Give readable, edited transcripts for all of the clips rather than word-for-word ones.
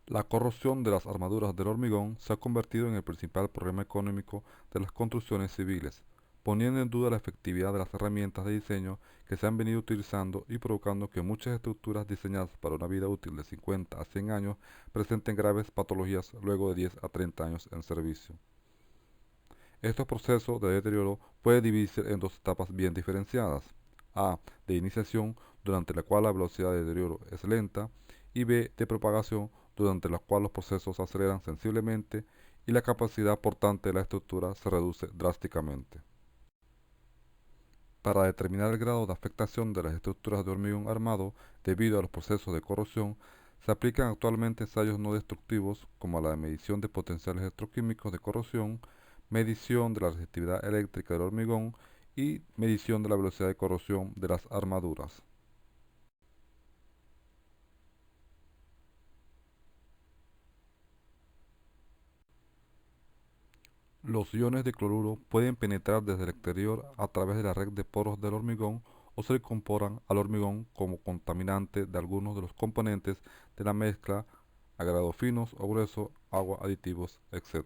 La corrosión de las armaduras del hormigón se ha convertido en el principal problema económico de las construcciones civiles, poniendo en duda la efectividad de las herramientas de diseño que se han venido utilizando y provocando que muchas estructuras diseñadas para una vida útil de 50 a 100 años presenten graves patologías luego de 10 a 30 años en servicio. Estos procesos de deterioro pueden dividirse en dos etapas bien diferenciadas: A, de iniciación, durante la cual la velocidad de deterioro es lenta, y B, de propagación, durante la cual los procesos se aceleran sensiblemente y la capacidad portante de la estructura se reduce drásticamente. Para determinar el grado de afectación de las estructuras de hormigón armado debido a los procesos de corrosión, se aplican actualmente ensayos no destructivos como la medición de potenciales electroquímicos de corrosión, medición de la resistividad eléctrica del hormigón y medición de la velocidad de corrosión de las armaduras. Los iones de cloruro pueden penetrar desde el exterior a través de la red de poros del hormigón o se incorporan al hormigón como contaminante de algunos de los componentes de la mezcla a grados finos o gruesos, agua, aditivos, etc.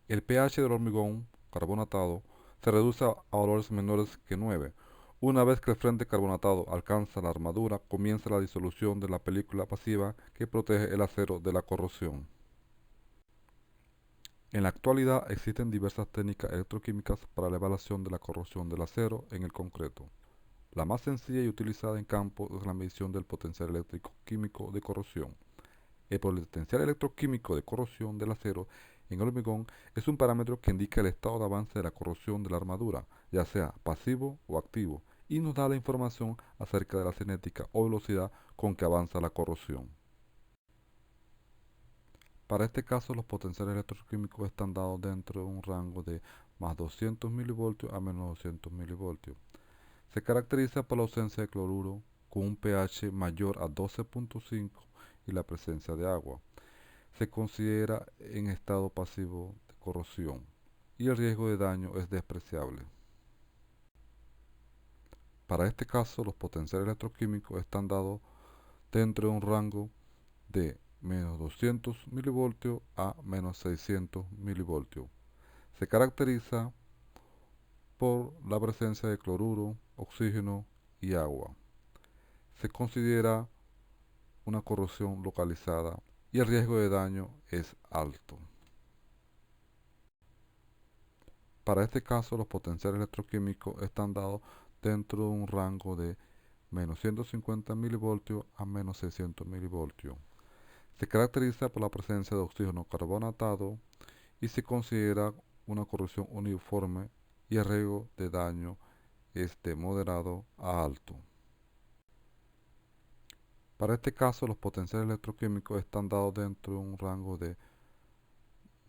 El pH del hormigón carbonatado se reduce a valores menores que 9. Una vez que el frente carbonatado alcanza la armadura, comienza la disolución de la película pasiva que protege el acero de la corrosión. En la actualidad existen diversas técnicas electroquímicas para la evaluación de la corrosión del acero en el concreto. La más sencilla y utilizada en campo es la medición del potencial eléctrico químico de corrosión. El potencial electroquímico de corrosión del acero en el hormigón es un parámetro que indica el estado de avance de la corrosión de la armadura, ya sea pasivo o activo, y nos da la información acerca de la cinética o velocidad con que avanza la corrosión. Para este caso, los potenciales electroquímicos están dados dentro de un rango de más 200 mV a menos 200 mV. Se caracteriza por la ausencia de cloruro con un pH mayor a 12.5 y la presencia de agua. Se considera en estado pasivo de corrosión y el riesgo de daño es despreciable. Para este caso, los potenciales electroquímicos están dados dentro de un rango de menos 200 mV a menos 600 mV. Se caracteriza por la presencia de cloruro, oxígeno y agua. Se considera una corrosión localizada y el riesgo de daño es alto. Para este caso, los potenciales electroquímicos están dados dentro de un rango de menos 150 mV a menos 600 mV. Se caracteriza por la presencia de oxígeno carbonatado y se considera una corrosión uniforme y el riesgo de daño es de moderado a alto. Para este caso, los potenciales electroquímicos están dados dentro de un rango de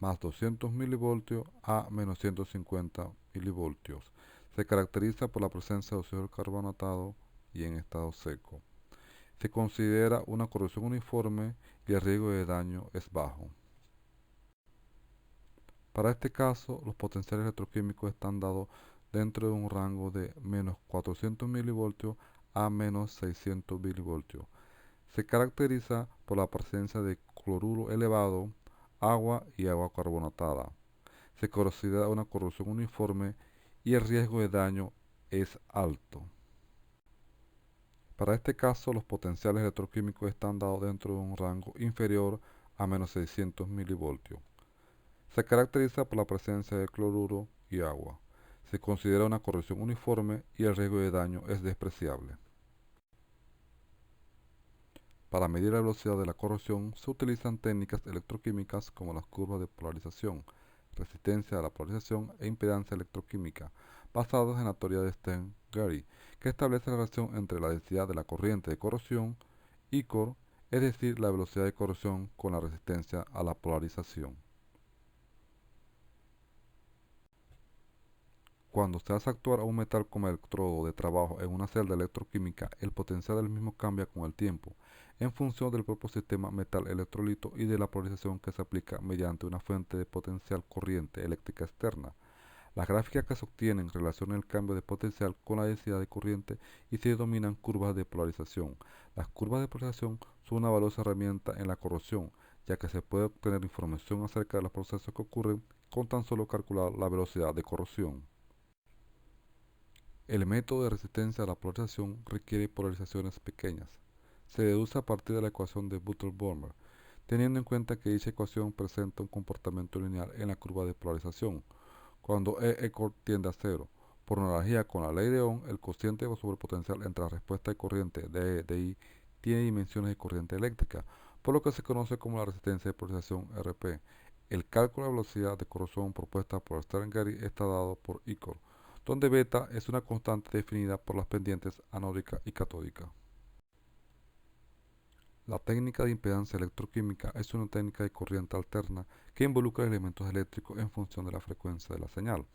más 200 mV a menos 150 mV. Se caracteriza por la presencia de oxígeno carbonatado y en estado seco. Se considera una corrosión uniforme y el riesgo de daño es bajo. Para este caso, los potenciales electroquímicos están dados dentro de un rango de menos 400 mV a menos 600 mV. Se caracteriza por la presencia de cloruro elevado, agua y agua carbonatada. Se considera una corrosión uniforme y el riesgo de daño es alto. Para este caso, los potenciales electroquímicos están dados dentro de un rango inferior a menos 600 mV. Se caracteriza por la presencia de cloruro y agua. Se considera una corrosión uniforme y el riesgo de daño es despreciable. Para medir la velocidad de la corrosión se utilizan técnicas electroquímicas como las curvas de polarización, resistencia a la polarización e impedancia electroquímica, basadas en la teoría de Stern-Gerry, que establece la relación entre la densidad de la corriente de corrosión, I-Cor, es decir, la velocidad de corrosión con la resistencia a la polarización. Cuando se hace actuar a un metal como electrodo de trabajo en una celda electroquímica, el potencial del mismo cambia con el tiempo, en función del propio sistema metal-electrolito y de la polarización que se aplica mediante una fuente de potencial corriente eléctrica externa. Las gráficas que se obtienen relacionan el cambio de potencial con la densidad de corriente y se denominan curvas de polarización. Las curvas de polarización son una valiosa herramienta en la corrosión, ya que se puede obtener información acerca de los procesos que ocurren con tan solo calcular la velocidad de corrosión. El método de resistencia a la polarización requiere polarizaciones pequeñas. Se deduce a partir de la ecuación de Butler-Volmer, teniendo en cuenta que dicha ecuación presenta un comportamiento lineal en la curva de polarización, cuando E tiende a cero. Por analogía con la ley de Ohm, el cociente sobrepotencial entre la respuesta de corriente de E de I tiene dimensiones de corriente eléctrica, por lo que se conoce como la resistencia de polarización RP. El cálculo de velocidad de corrosión propuesta por Stern-Gerry está dado por Icor, donde beta es una constante definida por las pendientes anódica y catódica. La técnica de impedancia electroquímica es una técnica de corriente alterna que involucra elementos eléctricos en función de la frecuencia de la señal.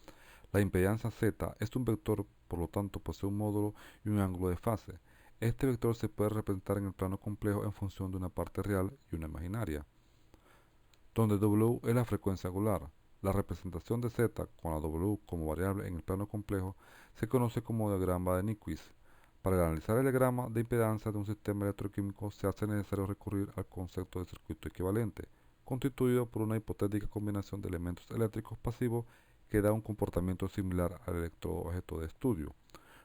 La impedancia Z es un vector, por lo tanto posee un módulo y un ángulo de fase. Este vector se puede representar en el plano complejo en función de una parte real y una imaginaria, donde W es la frecuencia angular. La representación de Z con la W como variable en el plano complejo se conoce como diagrama de Nyquist. Para analizar el diagrama de impedancia de un sistema electroquímico se hace necesario recurrir al concepto de circuito equivalente, constituido por una hipotética combinación de elementos eléctricos pasivos que da un comportamiento similar al electroobjeto de estudio.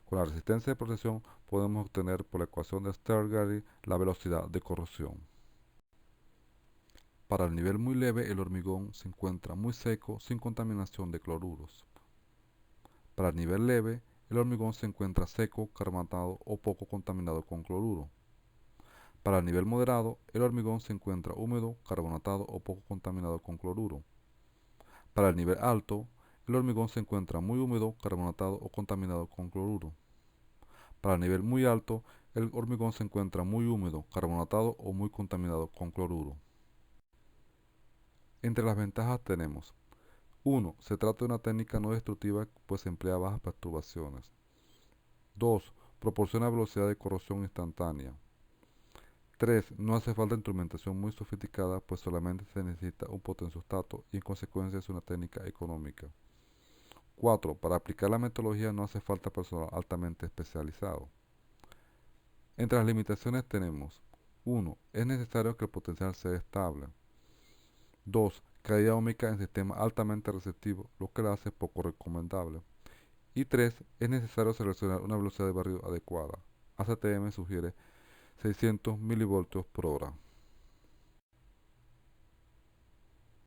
Con la resistencia de protección podemos obtener por la ecuación de Stern-Gerry la velocidad de corrosión. Para el nivel muy leve, el hormigón se encuentra muy seco sin contaminación de cloruros. Para el nivel leve, el hormigón se encuentra seco, carbonatado o poco contaminado con cloruro. Para el nivel moderado, el hormigón se encuentra húmedo, carbonatado o poco contaminado con cloruro. Para el nivel alto, el hormigón se encuentra muy húmedo, carbonatado o contaminado con cloruro. Para el nivel muy alto, el hormigón se encuentra muy húmedo, carbonatado o muy contaminado con cloruro. Entre las ventajas tenemos: 1. Se trata de una técnica no destructiva pues emplea bajas perturbaciones. 2. Proporciona velocidad de corrosión instantánea. 3. No hace falta instrumentación muy sofisticada pues solamente se necesita un potenciostato y en consecuencia es una técnica económica. 4. Para aplicar la metodología no hace falta personal altamente especializado. Entre las limitaciones tenemos: 1. Es necesario que el potencial sea estable. 2. Caída óhmica en sistemas altamente receptivos, lo que la hace poco recomendable. Y 3. Es necesario seleccionar una velocidad de barrido adecuada. ACTM sugiere 600 mV por hora.